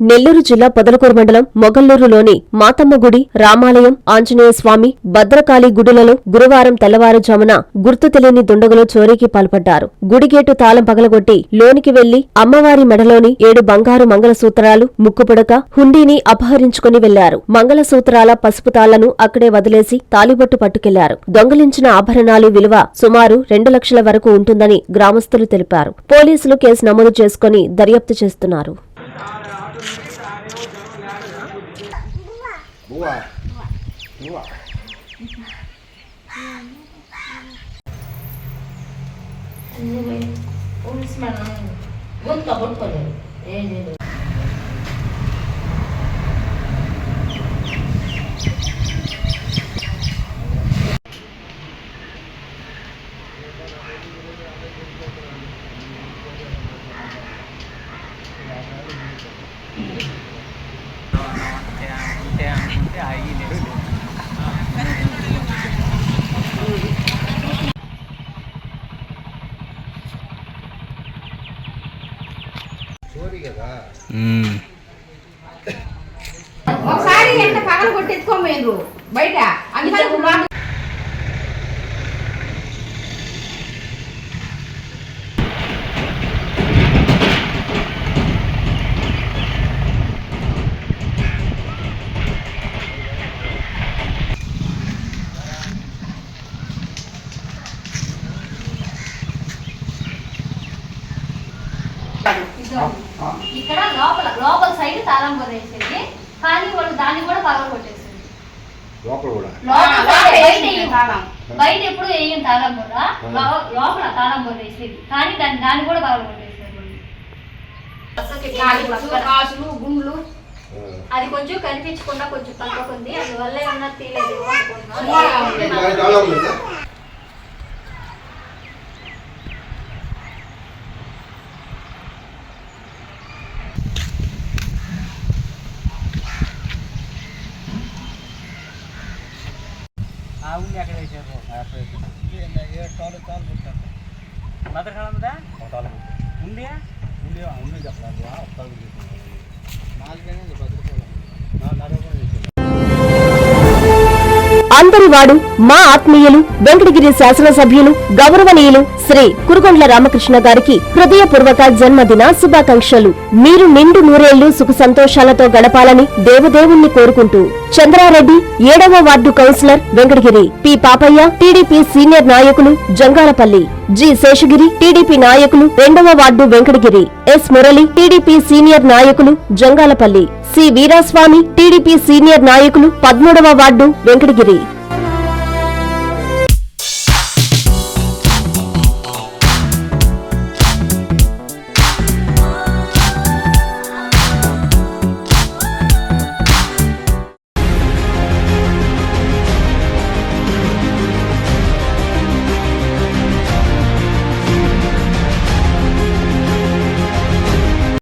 నెల్లూరు జిల్లా పొదలకూరు మండలం మొగల్లూరులోని మాతమ్మ గుడి, రామాలయం, ఆంజనేయ స్వామి, భద్రకాళి గుడులలో గురువారం తెల్లవారుజామున గుర్తు తెలియని దుండగులు చోరీకి పాల్పడ్డారు. గుడిగేటు తాళం పగలగొట్టి లోనికి వెళ్లి అమ్మవారి మెడలోని 7 బంగారు మంగళసూత్రాలు, ముక్కుపుడక, హుండీని అపహరించుకుని వెళ్లారు. మంగళసూత్రాల పసుపు తాళ్లను అక్కడే వదిలేసి తాలిబొట్టు పట్టుకెళ్లారు. దొంగిలించిన ఆభరణాలు విలువ సుమారు 2 లక్షల వరకు ఉంటుందని గ్రామస్తులు తెలిపారు. పోలీసులు కేసు నమోదు చేసుకుని దర్యాప్తు చేస్తున్నారు. ఒకసారి ఎంత పగలు కొట్టెత్తుకోమేరు బయట ఇక్కడ లోపల సైడ్ తాళం కొట్టేసేది, కానీ వాళ్ళు దాన్ని కూడా పగలు కొట్టేసింది. బయట ఎప్పుడు వేయం తాళం కూడా, లోపల తాళం కొట్టేసేది, కానీ దాన్ని కూడా పగలు కొట్టేసేది. కాసులు గుండ్లు అది కొంచెం కనిపించకుండా కొంచెం పక్కకుంది, అందువల్ల ఏమన్నా తీయలేదు అనుకుంటున్నాను. అందరివాడు మా ఆత్మీయులు వెంకటగిరి శాసనసభ్యులు గౌరవనీయులు శ్రీ కురుగొండ్ల రామకృష్ణ గారికి హృదయపూర్వక జన్మదిన శుభాకాంక్షలు. మీరు నిండు నూరేళ్లు సుఖ సంతోషాలతో గడపాలని దేవదేవుణ్ణి కోరుకుంటూ చంద్రారెడ్డి 7వ ward councillor Venkatagiri, P Papayya TDP senior నాయకులు జంగాలపల్లి, జి శేషగిరి టీడీపీ నాయకులు 2వ ward Venkatagiri, S Murali TDP senior నాయకులు Jangalapalli, C Veeraswamy TDP senior నాయకులు 13వ వార్డు వెంకటగిరి,